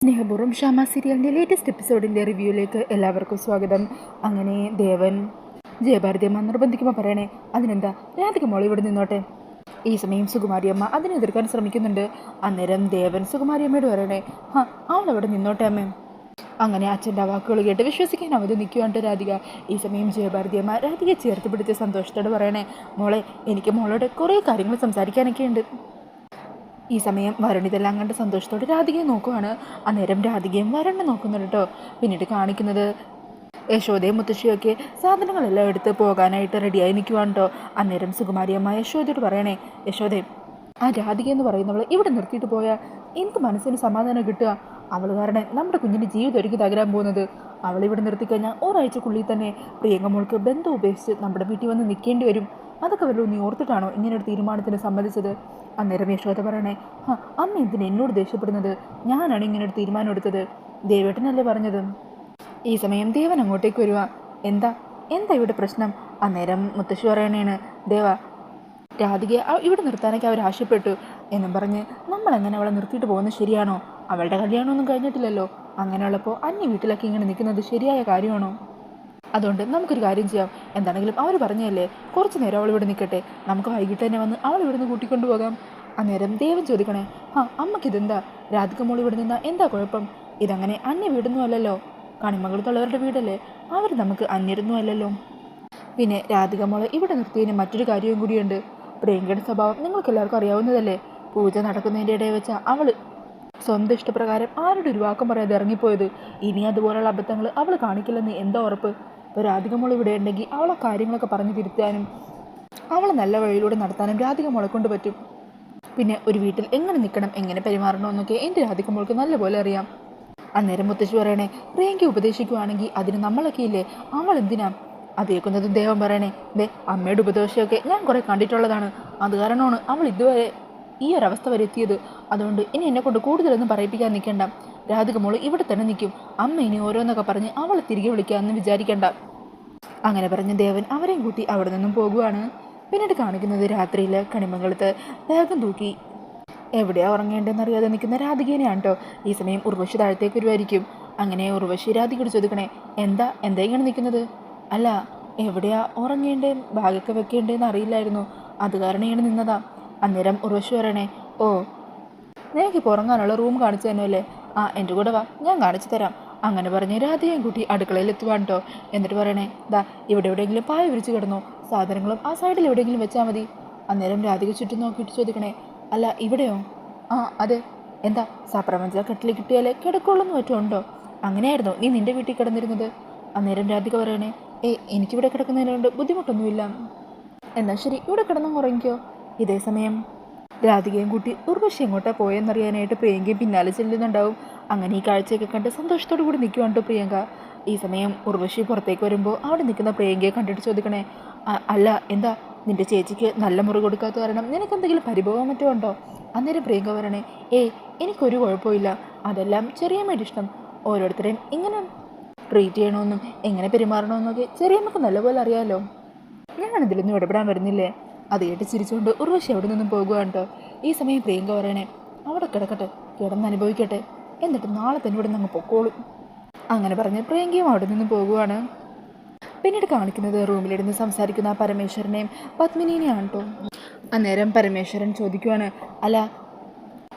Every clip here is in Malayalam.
സ്നേഹപൂർവ്വം ഷാമ സീരിയലിൻ്റെ ലേറ്റസ്റ്റ് എപ്പിസോഡിൻ്റെ റിവ്യൂയിലേക്ക് എല്ലാവർക്കും സ്വാഗതം. അങ്ങനെ ദേവൻ ജയഭാരതിയമ്മ നിർബന്ധിക്കുമ്പോൾ പറയണേ, അതിനെന്താ രാധിക മോൾ ഇവിടെ നിന്നോട്ടെ. ഈ സമയം സുകുമാരിയമ്മ അതിനെ എതിർക്കാൻ ശ്രമിക്കുന്നുണ്ട്. അന്നേരം ദേവൻ സുകുമാരിയമ്മയോട് പറയണേ, അവളവിടെ നിന്നോട്ടെ അമ്മേ. അങ്ങനെ അച്ഛൻ്റെ വാക്കുകൾ കേട്ട് വിശ്വസിക്കാൻ അവധി നിൽക്കുവാണ്ട് രാധിക. ഈ സമയം ജയഭാരതിയമ്മ രാധികയെ ചേർത്ത് പിടിച്ച് സന്തോഷത്തോട് പറയണേ, മോളെ എനിക്ക് മോളോട് കുറേ കാര്യങ്ങൾ സംസാരിക്കാനൊക്കെ ഉണ്ട്. ഈ സമയം വരുൺ ഇതെല്ലാം കണ്ട് സന്തോഷത്തോടെ രാധികയെ നോക്കുവാണ്. അന്നേരം രാധികയും വരുണിനെ നോക്കുന്നുണ്ട് കേട്ടോ. പിന്നീട് കാണിക്കുന്നത് യശോദയും മുത്തശ്ശിയൊക്കെ സാധനങ്ങളെല്ലാം എടുത്ത് പോകാനായിട്ട് റെഡിയായി നിൽക്കുവാണ് കേട്ടോ. അന്നേരം സുകുമാരിയമ്മ യശോദയോട് പറയണേ, യശോദേ, ആ രാധിക എന്ന് പറയുന്നവൾ ഇവിടെ നിർത്തിയിട്ട് പോയാൽ എന്ത് മനസ്സിന് സമാധാനം കിട്ടുക? അവൾ കാരണം നമ്മുടെ കുഞ്ഞിൻ്റെ ജീവിതം ഒരുക്കി തകരാൻ പോകുന്നത്. അവളിവിടെ നിർത്തിക്കഴിഞ്ഞാൽ ഒരാഴ്ചക്കുള്ളിൽ തന്നെ പ്രിയങ്ക മോൾക്ക് ബന്ധം ഉപേക്ഷിച്ച് നമ്മുടെ വീട്ടിൽ വന്ന് നിൽക്കേണ്ടി വരും. അതൊക്കെ വല്ലതും നീ ഓർത്തിട്ടാണോ ഇങ്ങനൊരു തീരുമാനത്തിന് സമ്മതിച്ചത്? അന്നേരം യശോദ പറയണേ, അമ്മ എന്തിന് എന്നോട് ദേഷ്യപ്പെടുന്നത്? ഞാനാണ് ഇങ്ങനൊരു തീരുമാനം എടുത്തത്. ദേവേട്ടനല്ലേ പറഞ്ഞത്. ഈ സമയം ദേവൻ അങ്ങോട്ടേക്ക് വരുക. എന്താ എന്താ ഇവിടെ പ്രശ്നം? അന്നേരം മുത്തശ്ശി പറയണേണ്, ദേവ, രാധികയെ ഇവിടെ നിർത്താനൊക്കെ അവർ ആവശ്യപ്പെട്ടു എന്നും പറഞ്ഞ് നമ്മളെങ്ങനെ അവളെ നിർത്തിയിട്ട് പോകുന്നത് ശരിയാണോ? അവളുടെ കല്യാണമൊന്നും കഴിഞ്ഞിട്ടില്ലല്ലോ. അങ്ങനെയുള്ളപ്പോൾ അന്യ വീട്ടിലൊക്കെ ഇങ്ങനെ നിൽക്കുന്നത് ശരിയായ കാര്യമാണോ? അതുകൊണ്ട് നമുക്കൊരു കാര്യം ചെയ്യാം. എന്താണെങ്കിലും അവർ പറഞ്ഞല്ലേ, കുറച്ച് നേരം അവൾ ഇവിടെ നിൽക്കട്ടെ, നമുക്ക് വൈകിട്ട് തന്നെ വന്ന് അവൾ ഇവിടുന്ന് കൂട്ടിക്കൊണ്ടു പോകാം. അന്നേരം ദേവൻ ചോദിക്കണേ, അമ്മക്കിതെന്താ? രാധിക മോൾ ഇവിടെ നിന്നാൽ എന്താ കുഴപ്പം? ഇതങ്ങനെ അന്യ വീടൊന്നും അല്ലല്ലോ, കണിമംഗലത്തുള്ളവരുടെ വീടല്ലേ, അവർ നമുക്ക് അന്യരൊന്നും അല്ലല്ലോ. പിന്നെ രാധിക മോളെ ഇവിടെ നിർത്തിയതിന് മറ്റൊരു കാര്യവും കൂടിയുണ്ട്. പ്രിയങ്കയുടെ സ്വഭാവം നിങ്ങൾക്ക് എല്ലാവർക്കും അറിയാവുന്നതല്ലേ. പൂജ നടക്കുന്നതിൻ്റെ ഇടയിൽ വെച്ചാൽ അവൾ സ്വന്തം ഇഷ്ടപ്രകാരം ആരുടെ ഒരു വാക്കും പറയാതെ ഇറങ്ങിപ്പോയത്. ഇനി അതുപോലുള്ള അബദ്ധങ്ങൾ അവൾ കാണിക്കില്ലെന്ന് എന്താ ഉറപ്പ്? ഇപ്പോൾ രാധിക മോൾ ഇവിടെ ഉണ്ടെങ്കിൽ അവളെ കാര്യങ്ങളൊക്കെ പറഞ്ഞു തിരുത്താനും അവളെ നല്ല വഴിയിലൂടെ നടത്താനും രാധിക മോളെ കൊണ്ട് പറ്റും. പിന്നെ ഒരു വീട്ടിൽ എങ്ങനെ നിൽക്കണം, എങ്ങനെ പെരുമാറണമെന്നൊക്കെ എൻ്റെ രാധിക മോൾക്ക് നല്ലപോലെ അറിയാം. അന്നേരം മുത്തശ്ശി പറയണേ, പ്രിയങ്ക ഉപദേശിക്കുവാണെങ്കിൽ അതിന് നമ്മളൊക്കെ ഇല്ലേ, അവൾ എന്തിനാ? അത് കേൾക്കുന്നതും ദേവൻ പറയണേ, അമ്മയുടെ ഉപദേശമൊക്കെ ഞാൻ കുറേ കണ്ടിട്ടുള്ളതാണ്. അത് കാരണമാണ് അവൾ ഇതുവരെ ഈ ഒരവസ്ഥ വരെ എത്തിയത്. അതുകൊണ്ട് ഇനി എന്നെക്കൊണ്ട് കൂടുതലൊന്നും പറയിപ്പിക്കാൻ നിൽക്കണ്ട. രാധിക മോള് ഇവിടെ തന്നെ നിൽക്കും. അമ്മ ഇനി ഓരോന്നൊക്കെ പറഞ്ഞ് അവളെ തിരികെ വിളിക്കാമെന്ന് വിചാരിക്കണ്ട. അങ്ങനെ പറഞ്ഞ് ദേവൻ അവരെയും കൂട്ടി അവിടെ നിന്നും പോകുവാണ്. പിന്നീട് കാണിക്കുന്നത് രാത്രിയിൽ കണിമംഗലത്ത് ബാഗും തൂക്കി എവിടെയാ ഉറങ്ങേണ്ടതെന്നറിയാതെ നിൽക്കുന്ന രാധികേനെയാണ് കേട്ടോ. ഈ സമയം ഉർവശി താഴത്തേക്ക് വരുമായിരിക്കും. അങ്ങനെ ഉർവശി രാധികയോട് ചോദിക്കണേ, എന്താ ഇങ്ങനെ നിൽക്കുന്നത്? അല്ല, എവിടെയാ ഉറങ്ങേണ്ടേ, ബാഗൊക്കെ വെക്കേണ്ടതെന്ന് അറിയില്ലായിരുന്നു, അത് കാരണം ഇങ്ങനെ നിന്നതാ. അന്നേരം ഉർവശി പറയണേ, ഓ, നിനക്കിപ്പോൾ ഉറങ്ങാനുള്ള റൂം കാണിച്ചു തന്നെയല്ലേ? എൻ്റെ കൂടെ വാ, ഞാൻ കാണിച്ചു തരാം. അങ്ങനെ പറഞ്ഞ് രാധികയും കൂട്ടി അടുക്കളയിൽ എത്തുവാണ് കേട്ടോ. എന്നിട്ട് പറയണേ, ഇവിടെ എവിടെയെങ്കിലും പായ വിരിച്ച് കിടന്നോ, സാധനങ്ങളും ആ സൈഡിൽ എവിടെയെങ്കിലും വെച്ചാൽ മതി. അന്നേരം രാധിക ചുറ്റും നോക്കിയിട്ട് ചോദിക്കണേ, അല്ല ഇവിടെയോ? അതെ. എന്താ സപ്രപഞ്ച കെട്ടിൽ കിട്ടിയാലേ കിടക്കുള്ളൂന്ന് പറ്റുമുണ്ടോ? അങ്ങനെയായിരുന്നോ നീ നിൻ്റെ വീട്ടിൽ കിടന്നിരുന്നത്? അന്നേരം രാധിക പറയണേ, എനിക്കിവിടെ കിടക്കുന്നതിനുകൊണ്ട് ബുദ്ധിമുട്ടൊന്നുമില്ല. എന്നാൽ ശരി, ഇവിടെ കിടന്നും ഉറങ്ങിക്കോ. ഇതേ സമയം രാധികയും കൂട്ടി ഉർവശി എങ്ങോട്ടാ പോയെന്നറിയാനായിട്ട് പ്രിയങ്കയും പിന്നാലെ ചെല്ലുന്നുണ്ടാവും. അങ്ങനെ ഈ കാഴ്ചയൊക്കെ കണ്ട് സന്തോഷത്തോടു കൂടി നിൽക്കുവാണ്ടോ പ്രിയങ്ക. ഈ സമയം ഉർവശി പുറത്തേക്ക് വരുമ്പോൾ അവിടെ നിൽക്കുന്ന പ്രിയങ്കയെ കണ്ടിട്ട് ചോദിക്കണേ, അല്ല എന്താ നിൻ്റെ ചേച്ചിക്ക് നല്ല മുറി കൊടുക്കാത്ത കാരണം നിനക്ക് എന്തെങ്കിലും പരിഭവം മറ്റോ ഉണ്ടോ? അന്നേരം പ്രിയങ്ക പറയണേ, എനിക്കൊരു കുഴപ്പമില്ല, അതെല്ലാം ചെറിയമ്മയുടെ ഇഷ്ടം. ഓരോരുത്തരെയും ഇങ്ങനെ ട്രീറ്റ് ചെയ്യണമെന്നും എങ്ങനെ പെരുമാറണമെന്നൊക്കെ ചെറിയമ്മക്ക് നല്ലപോലെ അറിയാമല്ലോ. ഞാനിതിലൊന്നും ഇടപെടാൻ വരുന്നില്ലേ? അത് കേട്ട് ചിരിച്ചുകൊണ്ട് ഉർവശി അവിടെ നിന്നും പോകുകയാണ് കേട്ടോ. ഈ സമയം പ്രിയങ്ക പറയണേ, അവിടെ കിടക്കട്ടെ, കിടന്ന് അനുഭവിക്കട്ടെ, എന്നിട്ട് നാളെ തന്നെ ഇവിടെ നിന്ന് പൊക്കോളും. അങ്ങനെ പറഞ്ഞ് പ്രിയങ്കയും അവിടെ നിന്നും പോകുവാണ്. പിന്നീട് കാണിക്കുന്നത് റൂമിലിരുന്ന് സംസാരിക്കുന്ന പരമേശ്വരനെയും പത്മിനിനെയാണ് കേട്ടോ. അന്നേരം പരമേശ്വരൻ ചോദിക്കുവാണ്, അല്ല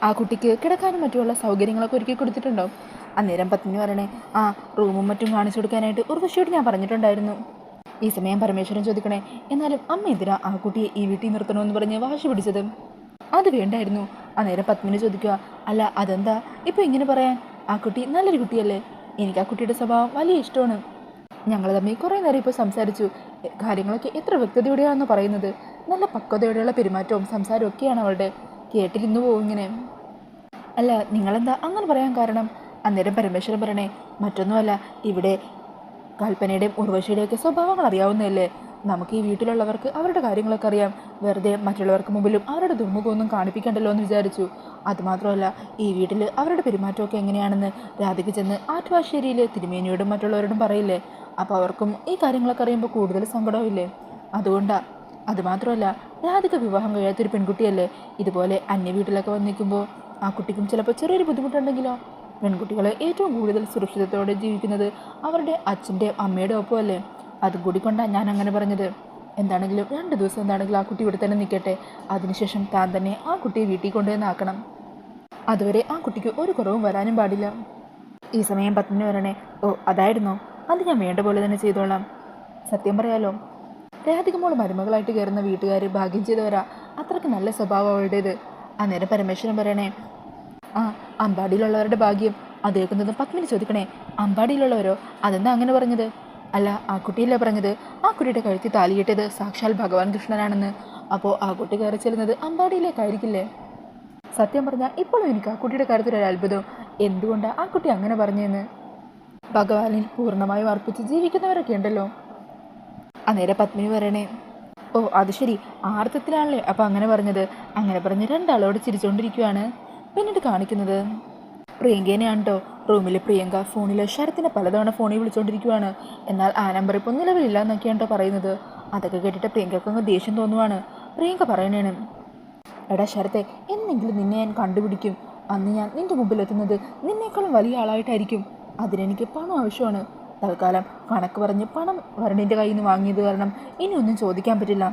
ആ കുട്ടിക്ക് കിടക്കാനും മറ്റുമുള്ള സൗകര്യങ്ങളൊക്കെ ഒരുക്കി കൊടുത്തിട്ടുണ്ടോ? അന്നേരം പത്മിനി പറയണേ, റൂമും മറ്റും കാണിച്ചു കൊടുക്കാനായിട്ട് ഉർവശിയോട് ഞാൻ പറഞ്ഞിട്ടുണ്ടായിരുന്നു. ഈ സമയം പരമേശ്വരൻ ചോദിക്കണേ, എന്നാലും അമ്മ എന്തിനാ ആ കുട്ടിയെ ഈ വീട്ടിൽ നിർത്തണമെന്ന് പറഞ്ഞ് വാശി പിടിച്ചത്? അത് വേണ്ടായിരുന്നു. അന്നേരം പത്മിനി ചോദിക്കുക, അല്ല അതെന്താ ഇപ്പോൾ ഇങ്ങനെ പറയാൻ? ആ കുട്ടി നല്ലൊരു കുട്ടിയല്ലേ, എനിക്ക് ആ കുട്ടിയുടെ സ്വഭാവം വലിയ ഇഷ്ടമാണ്. ഞങ്ങൾ തമ്മിൽ കുറേ നേരം ഇപ്പോൾ സംസാരിച്ചു. കാര്യങ്ങളൊക്കെ എത്ര വ്യക്തതയോടെയാണെന്ന് പറയുന്നത്. നല്ല പക്വതയോടെയുള്ള പെരുമാറ്റവും സംസാരവും ഒക്കെയാണ് അവളുടെ. കേട്ടിരുന്നു പോകും ഇങ്ങനെ. അല്ല നിങ്ങളെന്താ അങ്ങനെ പറയാൻ കാരണം? അന്നേരം പരമേശ്വരൻ പറയണേ, മറ്റൊന്നുമല്ല, ഇവിടെ കൽപ്പനയുടെയും ഉർവശിയുടെയൊക്കെ സ്വഭാവങ്ങൾ അറിയാവുന്നതല്ലേ. നമുക്ക് ഈ വീട്ടിലുള്ളവർക്ക് അവരുടെ കാര്യങ്ങളൊക്കെ അറിയാം. വെറുതെ മറ്റുള്ളവർക്ക് മുമ്പിലും അവരുടെ ദുർമുഖമൊന്നും കാണിപ്പിക്കണ്ടല്ലോ എന്ന് വിചാരിച്ചു. അതുമാത്രമല്ല, ഈ വീട്ടിൽ അവരുടെ പെരുമാറ്റമൊക്കെ എങ്ങനെയാണെന്ന് രാധിക ചെന്ന് ആറ്റുവാശ്ശേരിയിൽ തിരുമേനിയോടും മറ്റുള്ളവരോടും പറയില്ലേ. അപ്പോൾ അവർക്കും ഈ കാര്യങ്ങളൊക്കെ അറിയുമ്പോൾ കൂടുതൽ സങ്കടമില്ലേ. അതുകൊണ്ടാണ്. അതുമാത്രമല്ല, രാധിക വിവാഹം കഴിയാത്തൊരു പെൺകുട്ടിയല്ലേ. ഇതുപോലെ അന്യ വീട്ടിലൊക്കെ വന്നിരിക്കുമ്പോൾ ആ കുട്ടിക്കും ചിലപ്പോൾ ചെറിയൊരു ബുദ്ധിമുട്ടുണ്ടെങ്കിലോ. പെൺകുട്ടികൾ ഏറ്റവും കൂടുതൽ സുരക്ഷിതത്തോടെ ജീവിക്കുന്നത് അവരുടെ അച്ഛൻ്റെ അമ്മയുടെ ഒപ്പമല്ലേ. അതും കൂടി കൊണ്ടാണ് ഞാൻ അങ്ങനെ പറഞ്ഞത്. എന്താണെങ്കിലും 2 ദിവസം എന്താണെങ്കിലും ആ കുട്ടി ഇവിടെ തന്നെ നിൽക്കട്ടെ. അതിനുശേഷം താൻ തന്നെ ആ കുട്ടിയെ വീട്ടിൽ കൊണ്ടുവന്നാക്കണം. അതുവരെ ആ കുട്ടിക്ക് ഒരു കുറവും വരാനും പാടില്ല. ഈ സമയം പത്മിനി പറയണേ, ഓ അതായിരുന്നോ, അത് ഞാൻ വേണ്ട പോലെ തന്നെ ചെയ്തോളാം. സത്യം പറയാലോ, രാധികമോൾ മരുമകളായിട്ട് കയറുന്ന വീട്ടുകാർ ഭാഗ്യം ചെയ്തവരാ. അത്രയ്ക്ക് നല്ല സ്വഭാവം അവളുടേത്. അന്നേരം പരമേശ്വരൻ പറയണേ, ആ അമ്പാടിയിലുള്ളവരുടെ ഭാഗ്യം. അത് കേൾക്കുന്നതും പത്മിനി ചോദിക്കണേ, അമ്പാടിയിലുള്ളവരോ, അതെന്താ അങ്ങനെ പറഞ്ഞത്? അല്ല, ആ കുട്ടിയല്ലേ പറഞ്ഞത് ആ കുട്ടിയുടെ കഴുത്തി താലിയിട്ടത് സാക്ഷാൽ ഭഗവാൻ കൃഷ്ണനാണെന്ന്. അപ്പോൾ ആ കുട്ടി കയറി ചെല്ലുന്നത് അമ്പാടിയിലേക്കായിരിക്കില്ലേ? സത്യം പറഞ്ഞാൽ ഇപ്പോഴും എനിക്ക് ആ കുട്ടിയുടെ കാര്യത്തിൽ ഒരു അത്ഭുതം. എന്തുകൊണ്ടാണ് ആ കുട്ടി അങ്ങനെ പറഞ്ഞതെന്ന്. ഭഗവാനിൽ പൂർണ്ണമായും അർപ്പിച്ച് ജീവിക്കുന്നവരൊക്കെ ഉണ്ടല്ലോ. അന്നേരം പത്മിനി പറയണേ, ഓ അത് ശരി, ആർത്തത്തിലാണല്ലേ അപ്പോൾ അങ്ങനെ പറഞ്ഞത്. അങ്ങനെ പറഞ്ഞ് രണ്ടാളോട് ചിരിച്ചുകൊണ്ടിരിക്കുകയാണ്. പിന്നീട് കാണിക്കുന്നത് പ്രിയങ്കേനെയാണ് കേട്ടോ. റൂമിൽ പ്രിയങ്ക ഫോണിൽ ശരത്തിനെ പലതവണ ഫോണിൽ വിളിച്ചുകൊണ്ടിരിക്കുകയാണ്. എന്നാൽ ആ നമ്പർ ഇപ്പോൾ നിലവിലില്ല എന്നൊക്കെയാണ് കേട്ടോ പറയുന്നത്. അതൊക്കെ കേട്ടിട്ട് പ്രിയങ്കക്ക് അങ്ങ് ദേഷ്യം തോന്നുവാണ്. പ്രിയങ്ക പറയണേണ്, എടാ ശരത്തെ, എന്നെങ്കിലും നിന്നെ ഞാൻ കണ്ടുപിടിക്കും. അന്ന് ഞാൻ നിൻ്റെ മുമ്പിലെത്തുന്നത് നിന്നേക്കാളും വലിയ ആളായിട്ടായിരിക്കും. അതിനെനിക്ക് പണം ആവശ്യമാണ്. തൽക്കാലം കണക്ക് പറഞ്ഞ് പണം വരണിൻ്റെ കയ്യിൽ നിന്ന് വാങ്ങിയത് കാരണം ഇനിയൊന്നും ചോദിക്കാൻ പറ്റില്ല.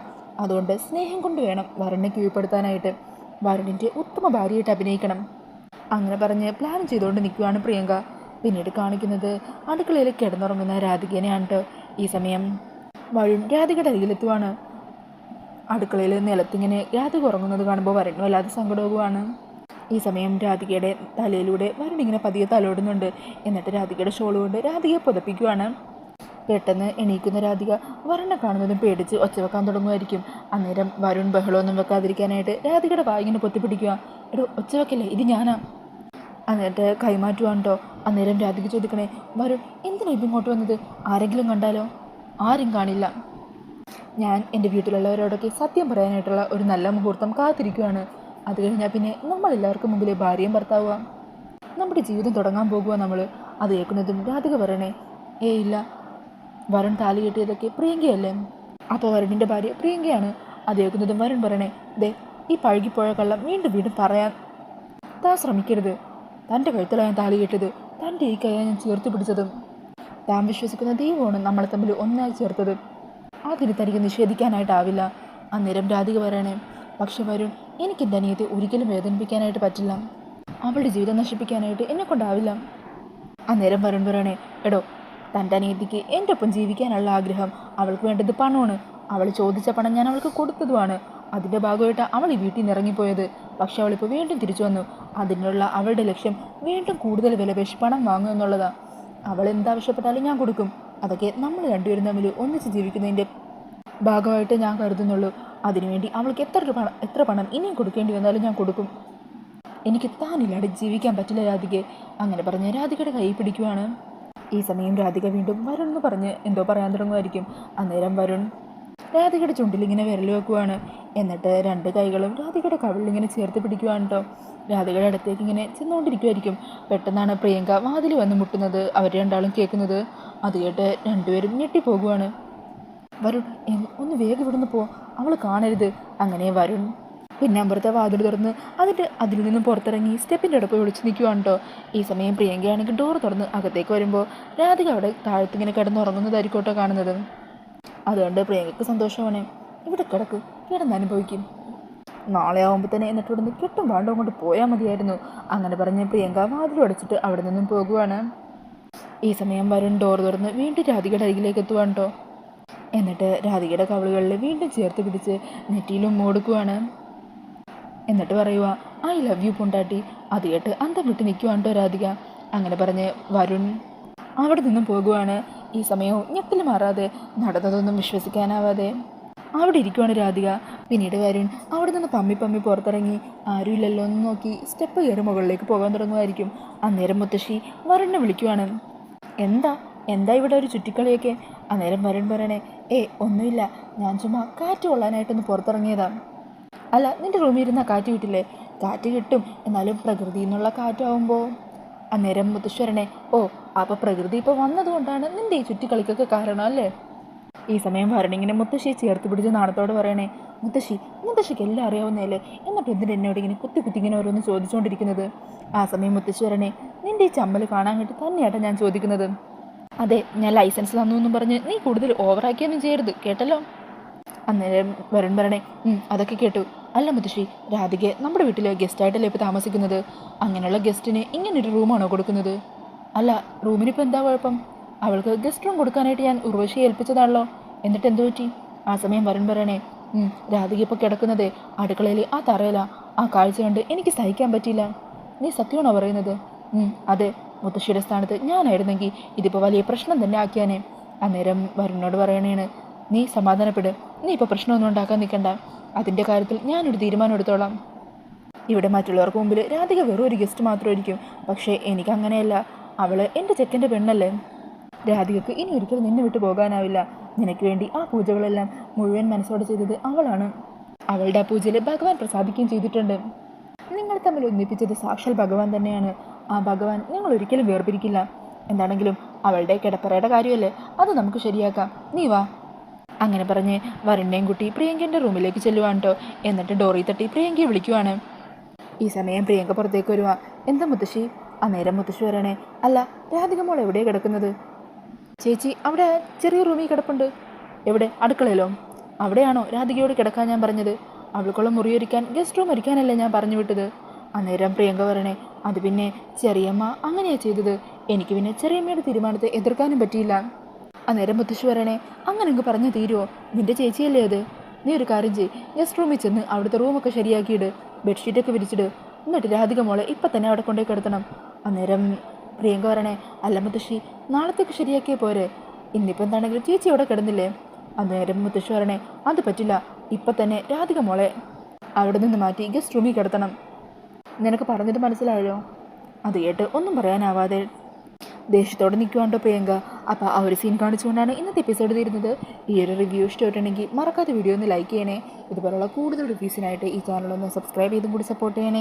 അതുകൊണ്ട് സ്നേഹം കൊണ്ട് വേണം വരണിനെ കീഴ്പ്പെടുത്താനായിട്ട്. വരണിൻ്റെ ഉത്തമ ഭാര്യയായിട്ട് അഭിനയിക്കണം. അങ്ങനെ പറഞ്ഞ് പ്ലാൻ ചെയ്തുകൊണ്ട് നിൽക്കുകയാണ് പ്രിയങ്ക. പിന്നീട് കാണിക്കുന്നത് അടുക്കളയിൽ കിടന്നുറങ്ങുന്ന രാധികനെയാണ് കേട്ടോ. ഈ സമയം വരുൺ രാധികയുടെ അരികിലെത്തുവാണ്. അടുക്കളയിൽ നിലത്തിങ്ങനെ രാധിക ഉറങ്ങുന്നത് കാണുമ്പോൾ വരുൺ വല്ലാതെ സങ്കടവുമാണ്. ഈ സമയം രാധികയുടെ തലയിലൂടെ വരുൺ ഇങ്ങനെ പതിയെ തലോടുന്നുണ്ട്. എന്നിട്ട് രാധികയുടെ ഷോൾ കൊണ്ട് രാധികയെ പുതപ്പിക്കുവാണ്. പെട്ടെന്ന് എണീക്കുന്ന രാധിക വരുണിനെ കാണുന്നതും പേടിച്ച് ഒച്ച വെക്കാൻ തുടങ്ങുമായിരിക്കും. അന്നേരം വരുൺ ബഹളമൊന്നും വെക്കാതിരിക്കാനായിട്ട് രാധികയുടെ വായിങ്ങനെ പൊത്തിപ്പിടിക്കുക. എടോ ഒച്ച വെക്കല്ലേ, ഇത് ഞാനാ. എന്നിട്ട് കൈമാറ്റുവാണ് കേട്ടോ. അന്നേരം രാധിക ചോദിക്കണേ, വരുൺ എന്തിനാ ഇങ്ങോട്ട് വന്നത്? ആരെങ്കിലും കണ്ടാലോ? ആരും കാണില്ല. ഞാൻ എൻ്റെ വീട്ടിലുള്ളവരോടൊക്കെ സത്യം പറയാനായിട്ടുള്ള ഒരു നല്ല മുഹൂർത്തം കാത്തിരിക്കുകയാണ്. അത് കഴിഞ്ഞാൽ പിന്നെ നമ്മളെല്ലാവർക്കും മുമ്പിൽ ഭാര്യയും ഭർത്താവുക, നമ്മുടെ ജീവിതം തുടങ്ങാൻ പോകുക നമ്മൾ. അത് കേൾക്കുന്നതും രാധിക പറയണേ, ഇല്ല, വരുൺ താലി കെട്ടിയതൊക്കെ പ്രിയങ്കയല്ലേ? അപ്പോൾ വരുണിൻ്റെ ഭാര്യ പ്രിയങ്കയാണ്. അത് കേൾക്കുന്നതും വരുൺ പറയണേ, ദേ ഈ പഴകിപ്പോയ കള്ളം വീണ്ടും വീണ്ടും പറയാൻ താൻ ശ്രമിക്കരുത്. തൻ്റെ കഴുത്തിലാണ് ഞാൻ താലി കെട്ടത്. തൻ്റെ ഈ കൈയാണ് ഞാൻ ചേർത്ത് പിടിച്ചതും. താൻ വിശ്വസിക്കുന്ന ദൈവമാണ് നമ്മളെ തമ്മിൽ ഒന്നായി ചേർത്തത്. അതിന് തനിക്ക് നിഷേധിക്കാനായിട്ടാവില്ല. അന്നേരം രാധിക പറയണേ, പക്ഷെ വരുൺ, എനിക്ക് എൻ്റെ അനിയത്തെ ഒരിക്കലും വേദനിപ്പിക്കാനായിട്ട് പറ്റില്ല. അവളുടെ ജീവിതം നശിപ്പിക്കാനായിട്ട് എന്നെക്കൊണ്ടാവില്ല. അന്നേരം വരുൺ പറയണേ, എടോ തൻ്റെ അനിയത്തിക്ക് എൻ്റെ ഒപ്പം ജീവിക്കാനുള്ള ആഗ്രഹം. അവൾക്ക് വേണ്ടത് പണമാണ്. അവൾ ചോദിച്ച പണം ഞാൻ അവൾക്ക് കൊടുത്തതുമാണ്. അതിൻ്റെ ഭാഗമായിട്ട് അവൾ ഈ വീട്ടിൽ നിന്ന് ഇറങ്ങിപ്പോയത്. പക്ഷെ അവളിപ്പോൾ വീണ്ടും തിരിച്ചു വന്നു. അതിനുള്ള അവളുടെ ലക്ഷ്യം വീണ്ടും കൂടുതൽ വിലപേശി പണം വാങ്ങുക എന്നുള്ളതാണ്. അവൾ എന്താവശ്യപ്പെട്ടാലും ഞാൻ കൊടുക്കും. അതൊക്കെ നമ്മൾ രണ്ടുപേരും തമ്മിൽ ഒന്നിച്ച് ജീവിക്കുന്നതിൻ്റെ ഭാഗമായിട്ട് ഞാൻ കരുതുന്നുള്ളൂ. അതിനുവേണ്ടി അവൾക്ക് എത്ര പണം ഇനിയും കൊടുക്കേണ്ടി വന്നാലും ഞാൻ കൊടുക്കും. എനിക്ക് താനില്ലാതെ ജീവിക്കാൻ പറ്റില്ല രാധികയെ. അങ്ങനെ പറഞ്ഞ് രാധികയുടെ കൈ പിടിക്കുവാണ്. ഈ സമയം രാധിക വീണ്ടും വരുൺ എന്ന് പറഞ്ഞ് എന്തോ പറയാൻ തുടങ്ങുമായിരിക്കും. അന്നേരം വരുൺ രാധികയുടെ ചുണ്ടിലിങ്ങനെ വിരൽ വെക്കുവാണ്. എന്നിട്ട് 2 കൈകളും രാധികയുടെ കവിളിലിങ്ങനെ ചേർത്ത് പിടിക്കുവാണ് കേട്ടോ. രാധികയുടെ അടുത്തേക്ക് ഇങ്ങനെ ചെന്നുകൊണ്ടിരിക്കുമായിരിക്കും. പെട്ടെന്നാണ് പ്രിയങ്ക വാതിൽ വന്ന് മുട്ടുന്നത് അവർ രണ്ടാളും കേൾക്കുന്നത്. അത് കേട്ട് രണ്ടുപേരും ഞെട്ടിപ്പോകുവാണ്. വരുൺ, ഒന്ന് വേഗം ഇവിടുന്ന് പോ, അവൾ കാണരുത്. അങ്ങനെ വരുൺ പിന്നെ അമ്പുറത്തെ വാതിൽ തുറന്ന് അതിൽ നിന്നും പുറത്തിറങ്ങി സ്റ്റെപ്പിൻ്റെ അടുപ്പ് വിളിച്ച് നിൽക്കുവാണ് കേട്ടോ. ഈ സമയം പ്രിയങ്കയാണെങ്കിൽ ഡോർ തുറന്ന് അകത്തേക്ക് വരുമ്പോൾ രാധിക അവിടെ താഴത്തിങ്ങനെ കിടന്നുറങ്ങുന്നതായിരിക്കും കേട്ടോ കാണുന്നത്. അതുകൊണ്ട് പ്രിയങ്കയ്ക്ക് സന്തോഷമാണ്. ഇവിടെ കിടന്നനുഭവിക്കും, നാളെ ആകുമ്പോൾ തന്നെ എന്നിട്ട് ഇവിടുന്ന് കെട്ടും പാണ്ടും കൊണ്ട് പോയാൽ മതിയായിരുന്നു. അങ്ങനെ പറഞ്ഞ് പ്രിയങ്ക വാതിൽ അടച്ചിട്ട് അവിടെ നിന്നും പോകുവാണ്. ഈ സമയം വരുൺ ഡോർ തുറന്ന് വീണ്ടും രാധികയുടെ അരികിലേക്ക് എത്തുവാണ് കേട്ടോ. എന്നിട്ട് രാധികയുടെ കവിളുകളിൽ വീണ്ടും ചേർത്ത് പിടിച്ച് നെറ്റിയിലും കൊടുക്കുവാണ്. എന്നിട്ട് പറയുക, ഐ ലവ് യു പൊണ്ടാട്ടി. അത് കേട്ട് അന്തം വിട്ട് നിൽക്കുവാണ് കേട്ടോ രാധിക. അങ്ങനെ പറഞ്ഞ് വരുൺ അവിടെ നിന്നും പോകുവാണ്. ഈ സമയവും ഞെട്ടിൽ മാറാതെ നടന്നതൊന്നും വിശ്വസിക്കാനാവാതെ അവിടെ ഇരിക്കുവാണ് രാധിക. പിന്നീട് വരുൺ അവിടെ നിന്ന് പമ്മി പുറത്തിറങ്ങി ആരുമില്ലല്ലോ എന്ന് നോക്കി സ്റ്റെപ്പ് കയറി മുകളിലേക്ക് പോകാൻ തുടങ്ങുമായിരിക്കും. അന്നേരം മുത്തശ്ശി വരുണിനെ വിളിക്കുവാണ്. എന്താ ഇവിടെ ഒരു ചുറ്റിക്കളിയൊക്കെ? അന്നേരം വരുൺ പറയണേ, ഒന്നുമില്ല, ഞാൻ ചുമ്മാ കാറ്റ് കൊള്ളാനായിട്ടൊന്ന് പുറത്തിറങ്ങിയതാണ്. അല്ല, നിൻ്റെ റൂമിൽ ഇരുന്നാൽ കാറ്റ് കിട്ടില്ലേ? കാറ്റ് കിട്ടും, എന്നാലും പ്രകൃതിയിൽ നിന്നുള്ള കാറ്റാവുമ്പോൾ. അന്നേരം മുത്തശ്ശി വരണേ, അപ്പോൾ പ്രകൃതി ഇപ്പോൾ വന്നതുകൊണ്ടാണ് നിൻ്റെ ഈ ചുറ്റിക്കളിക്കൊക്കെ കാരണം അല്ലേ? ഈ സമയം വരണിങ്ങനെ മുത്തശ്ശിയെ ചേർത്ത് പിടിച്ച് നാണത്തോട് പറയണേ, മുത്തശ്ശിക്ക് എല്ലാം അറിയാവുന്നതല്ലേ, എന്നിട്ട് എന്തിന് എന്നോട് ഇങ്ങനെ കുത്തി ഇങ്ങനെ ഓരോന്ന് ചോദിച്ചുകൊണ്ടിരിക്കുന്നത്? ആ സമയം മുത്തശ്ശി പറയണേ, നിന്റെ ഈ ചമ്മൽ കാണാൻ വേണ്ടി തന്നെയാട്ടോ ഞാൻ ചോദിക്കുന്നത്. അതെ, ഞാൻ ലൈസൻസ് തന്നു എന്നും പറഞ്ഞ് നീ കൂടുതൽ ഓവറാക്കിയൊന്നും ചെയ്യരുത് കേട്ടല്ലോ. അന്നേരം വരുൺ പറയണേ, അതൊക്കെ കേട്ടു. അല്ല മുത്തശ്ശി, രാധികയെ നമ്മുടെ വീട്ടിൽ ഗസ്റ്റായിട്ടല്ലേ ഇപ്പോൾ താമസിക്കുന്നത്. അങ്ങനെയുള്ള ഗസ്റ്റിന് ഇങ്ങനൊരു റൂമാണോ കൊടുക്കുന്നത്? അല്ല, റൂമിനിപ്പോൾ എന്താ കുഴപ്പം? അവൾക്ക് ഗസ്റ്റ് റൂം കൊടുക്കാനായിട്ട് ഞാൻ ഉർവശിയെ ഏൽപ്പിച്ചതാണല്ലോ. എന്നിട്ട് എന്തു പറ്റി? ആ സമയം വരുൺ പറയണേ, രാധിക ഇപ്പോൾ കിടക്കുന്നത് അടുക്കളയിൽ ആ തറയില. ആ കാഴ്ച കണ്ട് എനിക്ക് സഹിക്കാൻ പറ്റിയില്ല. നീ സത്യമാണോ പറയുന്നത്? അതെ, മുത്തശ്ശിയുടെ സ്ഥാനത്ത് ഞാനായിരുന്നെങ്കിൽ ഇതിപ്പോൾ വലിയ പ്രശ്നം തന്നെ ആക്കിയാനേ. അന്നേരം വരുണിനോട് പറയണേണ്, നീ സമാധാനപ്പെട്, നീ ഇപ്പോൾ പ്രശ്നമൊന്നും ഉണ്ടാക്കാൻ നിൽക്കണ്ട. അതിൻ്റെ കാര്യത്തിൽ ഞാനൊരു തീരുമാനം എടുത്തോളാം. ഇവിടെ മറ്റുള്ളവർക്ക് മുമ്പിൽ രാധിക വെറും ഒരു ഗസ്റ്റ് മാത്രമായിരിക്കും. പക്ഷേ എനിക്കങ്ങനെയല്ല. അവൾ എൻ്റെ ചെക്കൻ്റെ പെണ്ണല്ലേ. രാധികക്ക് ഇനി ഒരിക്കലും നിന്നെ വിട്ടു പോകാനാവില്ല. നിനക്ക് വേണ്ടി ആ പൂജകളെല്ലാം മുഴുവൻ മനസ്സോടെ ചെയ്തത് അവളാണ്. അവളുടെ ആ പൂജയിൽ ഭഗവാൻ പ്രസാദിക്കുകയും ചെയ്തിട്ടുണ്ട്. നിങ്ങൾ തമ്മിൽ ഒന്നിപ്പിച്ചത് സാക്ഷാൽ ഭഗവാൻ തന്നെയാണ്. ആ ഭഗവാൻ ഞങ്ങൾ ഒരിക്കലും വേർപിരിക്കില്ല. എന്താണെങ്കിലും അവളുടെ കിടപ്പറയുടെ കാര്യമല്ലേ, അത് നമുക്ക് ശരിയാക്കാം. നീ വാ. അങ്ങനെ പറഞ്ഞ് വരുണിനെയും കുട്ടി പ്രിയങ്കൻ്റെ റൂമിലേക്ക് ചെല്ലുവാണ് കേട്ടോ. എന്നിട്ട് ഡോറി തട്ടി പ്രിയങ്കയെ വിളിക്കുവാണ്. ഈ സമയം പ്രിയങ്ക പുറത്തേക്ക് വരുവാ. എന്താ മുത്തശ്ശി? അന്നേരം മുത്തശ്ശി പറയണേ, അല്ല, രാധിക മോൾ എവിടെയാണ് കിടക്കുന്നത്? ചേച്ചി അവിടെ ചെറിയ റൂമിൽ കിടപ്പുണ്ട്. എവിടെ? അടുക്കളയിലോ? അവിടെയാണോ രാധികയോട് കിടക്കാൻ ഞാൻ പറഞ്ഞത്? അവൾക്കുള്ള മുറിയൊരുക്കാൻ ഗസ്റ്റ് റൂം ഒരുക്കാനല്ലേ ഞാൻ പറഞ്ഞു വിട്ടത്. അന്നേരം പ്രിയങ്ക പറയണേ, അത് പിന്നെ ചെറിയമ്മ അങ്ങനെയാണ് ചെയ്തത്. എനിക്ക് പിന്നെ ചെറിയമ്മയുടെ തീരുമാനത്തെ എതിർക്കാനും പറ്റിയില്ല. അന്നേരം മുത്തശ്ശി പറയണേ, അങ്ങനെ അങ്ങ് പറഞ്ഞു തീരുമോ? നിൻ്റെ ചേച്ചിയല്ലേ അത്. നീ ഒരു കാര്യം ചെയ്യ്, ഗസ്റ്റ് റൂമിൽ ചെന്ന് അവിടുത്തെ റൂമൊക്കെ ശരിയാക്കിയിട്, ബെഡ്ഷീറ്റൊക്കെ വിരിച്ചിട്. എന്നിട്ട് രാധിക മോളെ ഇപ്പം തന്നെ അവിടെ കൊണ്ടുപോയി കിടത്തണം. അന്നേരം പ്രിയങ്ക പറയണേ, അല്ല മുത്തശ്ശി, നാളത്തേക്ക് ശരിയാക്കിയേ പോരെ. ഇന്നിപ്പോൾ എന്താണെങ്കിലും ചേച്ചി അവിടെ കിടന്നില്ലേ. അന്നേരം മുത്തശ്ശി പറയണേ, അത് പറ്റില്ല. ഇപ്പം തന്നെ രാധിക മോളെ അവിടെ നിന്ന് മാറ്റി ഗസ്റ്റ് റൂമിൽ കിടത്തണം. നിനക്ക് പറഞ്ഞത് മനസ്സിലായോ? അത് കേട്ട് ഒന്നും പറയാനാവാതെ ദേഷ്യത്തോടെ നിൽക്കുവാണ്ടോ പ്രിയങ്ക. അപ്പോൾ ആ ഒരു സീൻ കാണിച്ചുകൊണ്ടാണ് ഇന്നത്തെ എപ്പിസോഡ് തീരുന്നത്. ഈ ഒരു റിവ്യൂ ഇഷ്ടമായിട്ടുണ്ടെങ്കിൽ മറക്കാത്ത വീഡിയോ ഒന്ന് ലൈക്ക് ചെയ്യണേ. ഇതുപോലുള്ള കൂടുതൽ റിവ്യൂസിനായിട്ട് ഈ ചാനലൊന്ന് സബ്സ്ക്രൈബ് ചെയ്തും കൂടി സപ്പോർട്ട് ചെയ്യണേ.